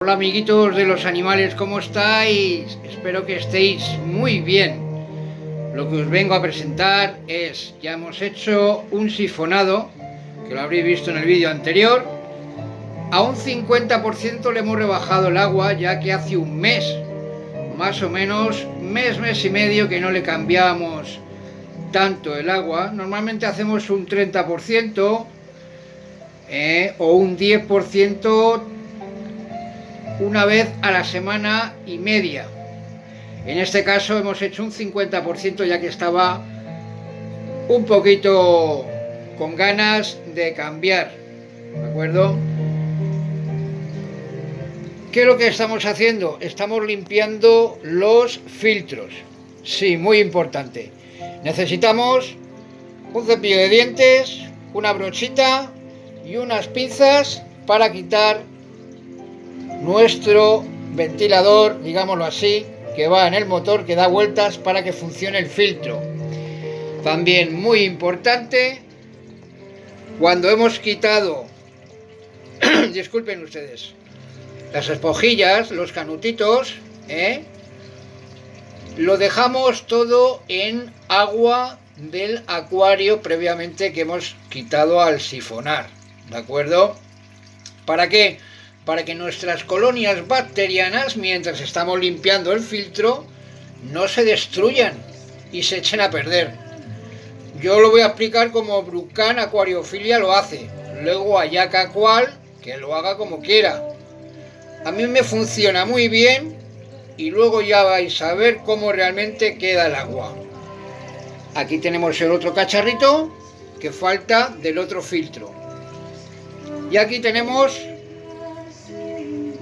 Hola amiguitos de los animales, ¿cómo estáis? Espero que estéis muy bien. Lo que os vengo a presentar es, ya hemos hecho un sifonado, que lo habréis visto en el vídeo anterior. A un 50% le hemos rebajado el agua, ya que hace un mes, más o menos, mes y medio que no le cambiamos tanto el agua. Normalmente hacemos un 30% o un 10% una vez a la semana y media. En este caso hemos hecho un 50%, ya que estaba un poquito con ganas de cambiar, ¿de acuerdo? ¿Qué es lo que estamos haciendo? Estamos limpiando los filtros. Sí, muy importante. Necesitamos un cepillo de dientes, una brochita y unas pinzas para quitar nuestro ventilador, digámoslo así, que va en el motor, que da vueltas para que funcione el filtro. También muy importante, cuando hemos quitado disculpen ustedes, las esponjillas, los canutitos, lo dejamos todo en agua del acuario previamente que hemos quitado al sifonar, ¿de acuerdo? ¿Para qué? Para que nuestras colonias bacterianas, mientras estamos limpiando el filtro, no se destruyan y se echen a perder. Yo lo voy a explicar como Brucan Aquariofilia lo hace. Luego allá cada cual que lo haga como quiera. A mí me funciona muy bien y luego ya vais a ver cómo realmente queda el agua. Aquí tenemos el otro cacharrito que falta del otro filtro. Y aquí tenemos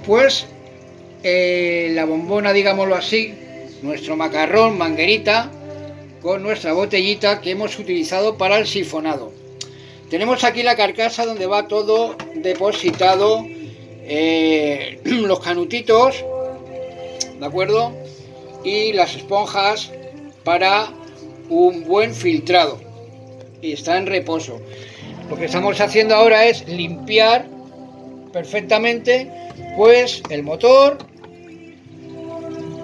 pues la bombona, digámoslo así, nuestro macarrón, manguerita, con nuestra botellita que hemos utilizado para el sifonado. Tenemos aquí la carcasa donde va todo depositado, los canutitos, ¿de acuerdo? Y las esponjas para un buen filtrado. Y está en reposo. Lo que estamos haciendo ahora es limpiar perfectamente pues el motor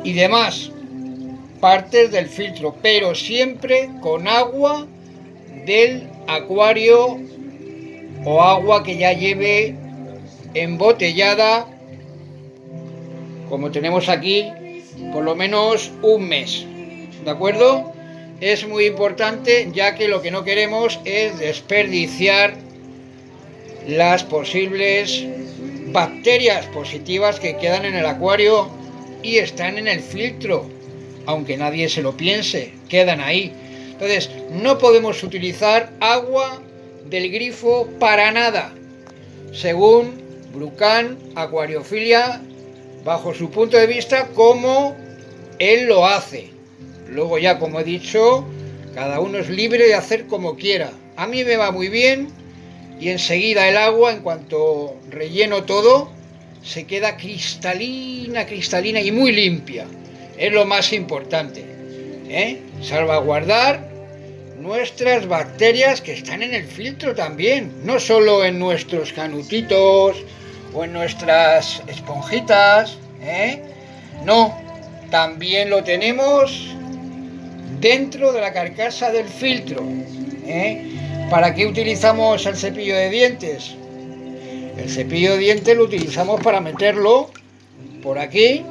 y demás partes del filtro, pero siempre con agua del acuario o agua que ya lleve embotellada, como tenemos aquí, por lo menos un mes, ¿de acuerdo? Es muy importante, ya que lo que no queremos es desperdiciar las posibles bacterias positivas que quedan en el acuario y están en el filtro, aunque nadie se lo piense, quedan ahí. Entonces no podemos utilizar agua del grifo para nada, según Brucan Aquariofilia, bajo su punto de vista, como él lo hace. Luego ya, como he dicho, cada uno es libre de hacer como quiera. A mí me va muy bien. Y enseguida el agua, en cuanto relleno todo, se queda cristalina y muy limpia. Es lo más importante, salvaguardar nuestras bacterias que están en el filtro también, no solo en nuestros canutitos o en nuestras esponjitas, no, también lo tenemos dentro de la carcasa del filtro. ¿Para qué utilizamos el cepillo de dientes? El cepillo de dientes lo utilizamos para meterlo por aquí.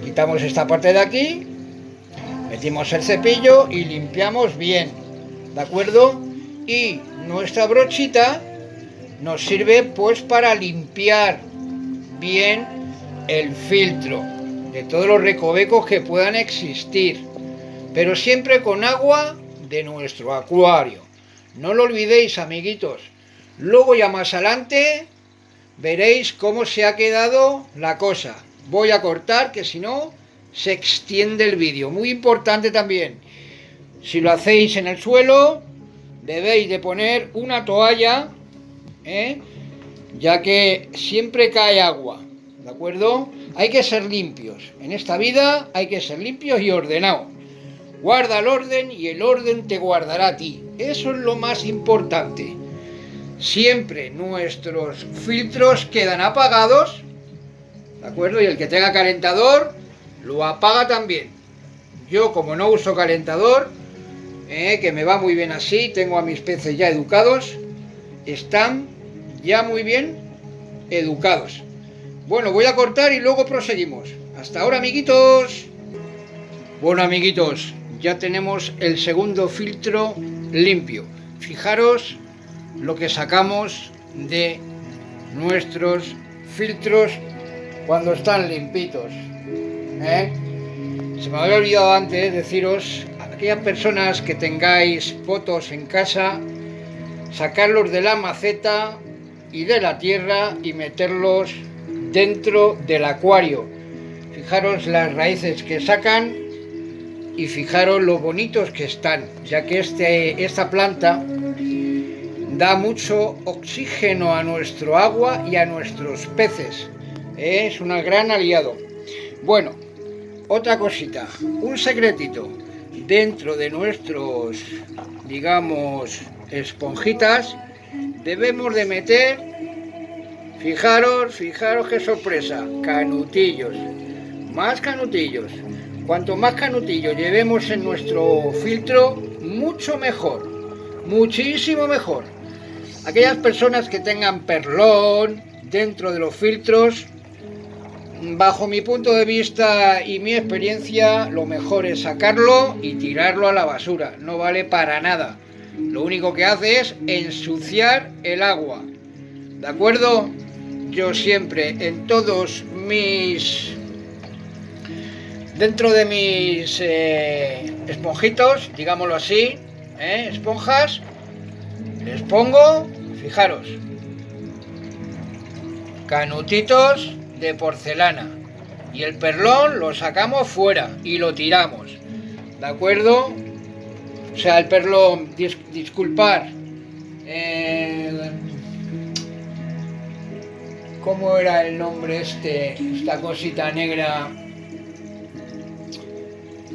Quitamos esta parte de aquí, metimos el cepillo y limpiamos bien, ¿de acuerdo? Y nuestra brochita nos sirve pues para limpiar bien el filtro de todos los recovecos que puedan existir, pero siempre con agua de nuestro acuario. No lo olvidéis, amiguitos. Luego ya más adelante veréis cómo se ha quedado la cosa. Voy a cortar, que si no se extiende el vídeo. Muy importante también, si lo hacéis en el suelo, debéis de poner una toalla, ya que siempre cae agua, ¿de acuerdo? Hay que ser limpios. En esta vida hay que ser limpios y ordenados. Guarda el orden y el orden te guardará a ti. Eso es lo más importante. Siempre nuestros filtros quedan apagados ¿de acuerdo? Y el que tenga calentador lo apaga también. Yo, como no uso calentador, que me va muy bien así, tengo a mis peces ya educados, están ya muy bien educados. Bueno, voy a cortar y luego proseguimos. Hasta ahora, amiguitos. Bueno, amiguitos, ya tenemos el segundo filtro limpio. Fijaros lo que sacamos de nuestros filtros cuando están limpitos. Se me había olvidado antes deciros, a aquellas personas que tengáis potos en casa, sacarlos de la maceta y de la tierra y meterlos dentro del acuario. Fijaros las raíces que sacan y fijaros lo bonitos que están, ya que esta planta da mucho oxígeno a nuestro agua y a nuestros peces. Es un gran aliado. Bueno, otra cosita, un secretito. Dentro de nuestros, digamos, esponjitas, debemos de meter, fijaros qué sorpresa, canutillos. Más canutillos. Cuanto más canutillos llevemos en nuestro filtro, mucho mejor. Muchísimo mejor. Aquellas personas que tengan perlón dentro de los filtros, bajo mi punto de vista y mi experiencia, lo mejor es sacarlo y tirarlo a la basura. No vale para nada. Lo único que hace es ensuciar el agua. ¿De acuerdo? Yo siempre en todos mis... dentro de mis esponjitos, digámoslo así, esponjas, les pongo, fijaros, canutitos de porcelana, y el perlón lo sacamos fuera y lo tiramos, ¿de acuerdo? O sea, el perlón, disculpar, ¿cómo era el nombre esta cosita negra?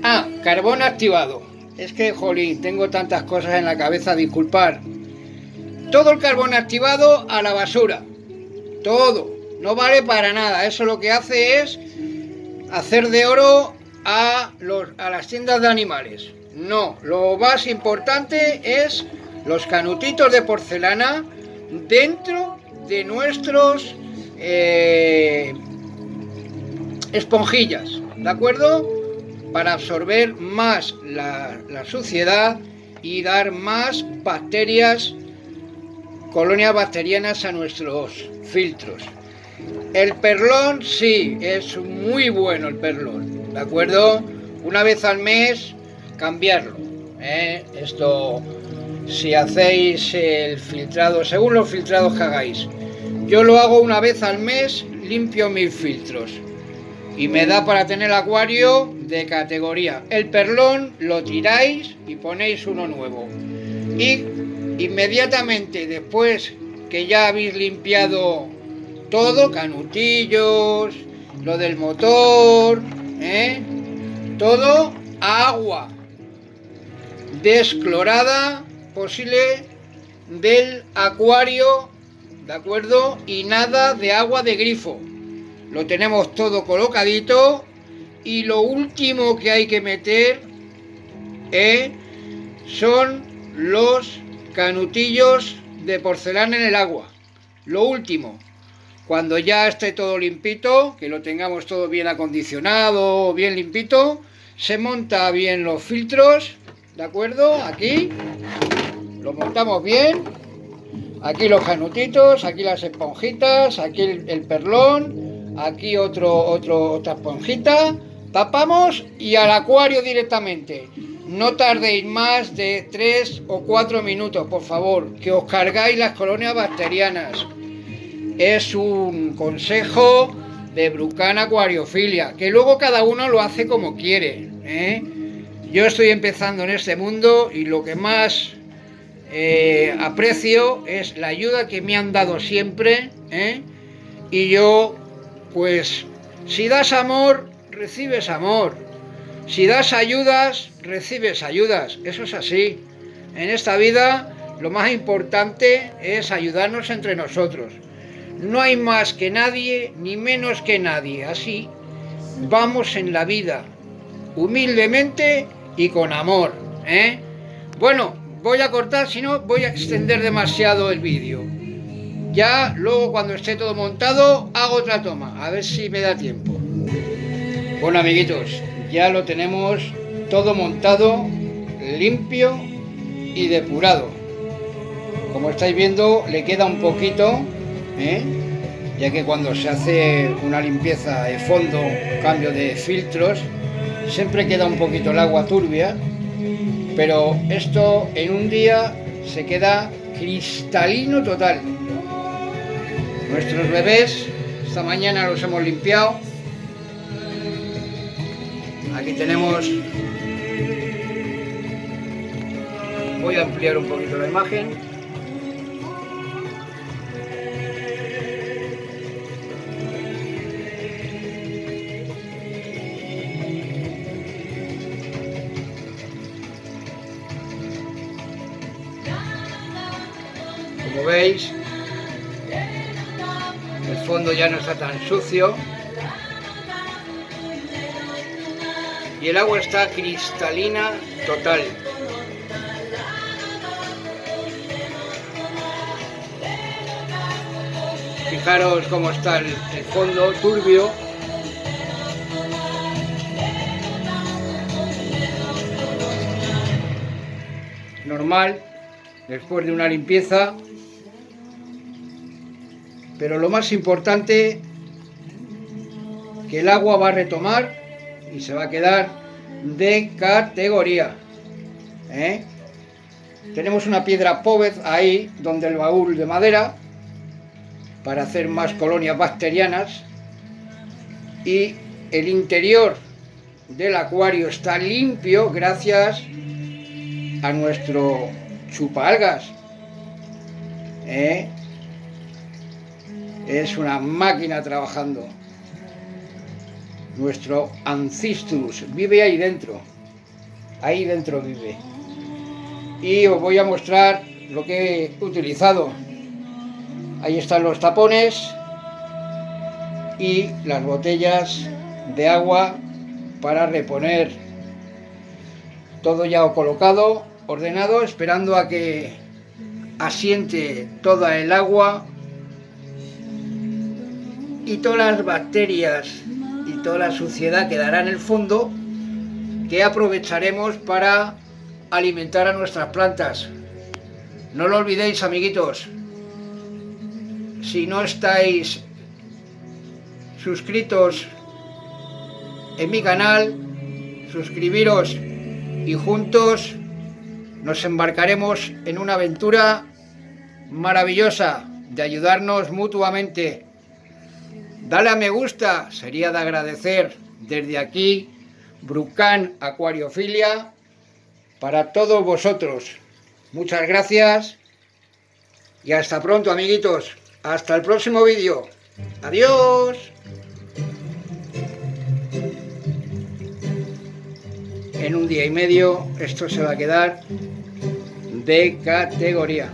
Ah, carbón activado. Es que, jolín, tengo tantas cosas en la cabeza, disculpar. Todo el carbón activado a la basura. Todo. No vale para nada. Eso lo que hace es hacer de oro a las tiendas de animales. No, lo más importante es los canutitos de porcelana dentro de nuestros esponjillas. ¿De acuerdo? Para absorber más la suciedad y dar más bacterias, colonias bacterianas a nuestros filtros. El perlón sí, es muy bueno el perlón, ¿de acuerdo? Una vez al mes cambiarlo, Esto, si hacéis el filtrado, según los filtrados que hagáis. Yo lo hago una vez al mes, limpio mis filtros. Y me da para tener el acuario de categoría. El perlón lo tiráis y ponéis uno nuevo. Y inmediatamente después que ya habéis limpiado todo, canutillos, lo del motor, todo, agua desclorada posible del acuario, ¿de acuerdo? Y nada de agua de grifo. Lo tenemos todo colocadito y lo último que hay que meter son los canutillos de porcelana en el agua. Lo último, cuando ya esté todo limpito, que lo tengamos todo bien acondicionado, bien limpito, se monta bien los filtros, ¿de acuerdo? Aquí lo montamos bien, aquí los canutitos, aquí las esponjitas, aquí el perlón. Aquí otra esponjita, tapamos y al acuario directamente. No tardéis más de 3 o 4 minutos, por favor, que os cargáis las colonias bacterianas. Es un consejo de Brucan Acuariofilia, que luego cada uno lo hace como quiere, Yo estoy empezando en este mundo y lo que más aprecio es la ayuda que me han dado siempre, y yo, pues, si das amor, recibes amor. Si das ayudas, recibes ayudas. Eso es así. En esta vida lo más importante es ayudarnos entre nosotros. No hay más que nadie, ni menos que nadie. Así vamos en la vida, humildemente y con amor, ¿eh? Bueno, voy a cortar, si no voy a extender demasiado el vídeo. Ya luego, cuando esté todo montado, hago otra toma, a ver si me da tiempo. Bueno, amiguitos, ya lo tenemos todo montado, limpio y depurado. Como estáis viendo, le queda un poquito, ya que cuando se hace una limpieza de fondo, cambio de filtros, siempre queda un poquito el agua turbia, pero esto en un día se queda cristalino total. Nuestros bebés esta mañana los hemos limpiado. Aquí tenemos, voy a ampliar un poquito la imagen. Como veis, el fondo ya no está tan sucio y el agua está cristalina total. Fijaros cómo está el fondo turbio. Normal, después de una limpieza. Pero lo más importante, que el agua va a retomar y se va a quedar de categoría, Tenemos una piedra Póvez ahí, donde el baúl de madera, para hacer más colonias bacterianas, y el interior del acuario está limpio gracias a nuestro chupaalgas, Es una máquina trabajando. Nuestro Ancistrus vive ahí dentro vive. Y os voy a mostrar lo que he utilizado. Ahí están los tapones y las botellas de agua para reponer. Todo ya colocado, ordenado, esperando a que asiente toda el agua y todas las bacterias y toda la suciedad quedará en el fondo, que aprovecharemos para alimentar a nuestras plantas. No lo olvidéis, amiguitos, si no estáis suscritos en mi canal, suscribiros y juntos nos embarcaremos en una aventura maravillosa de ayudarnos mutuamente. Dale a me gusta, sería de agradecer desde aquí, Brucan Acuariofilia, para todos vosotros. Muchas gracias y hasta pronto, amiguitos. Hasta el próximo vídeo. Adiós. En un día y medio esto se va a quedar de categoría.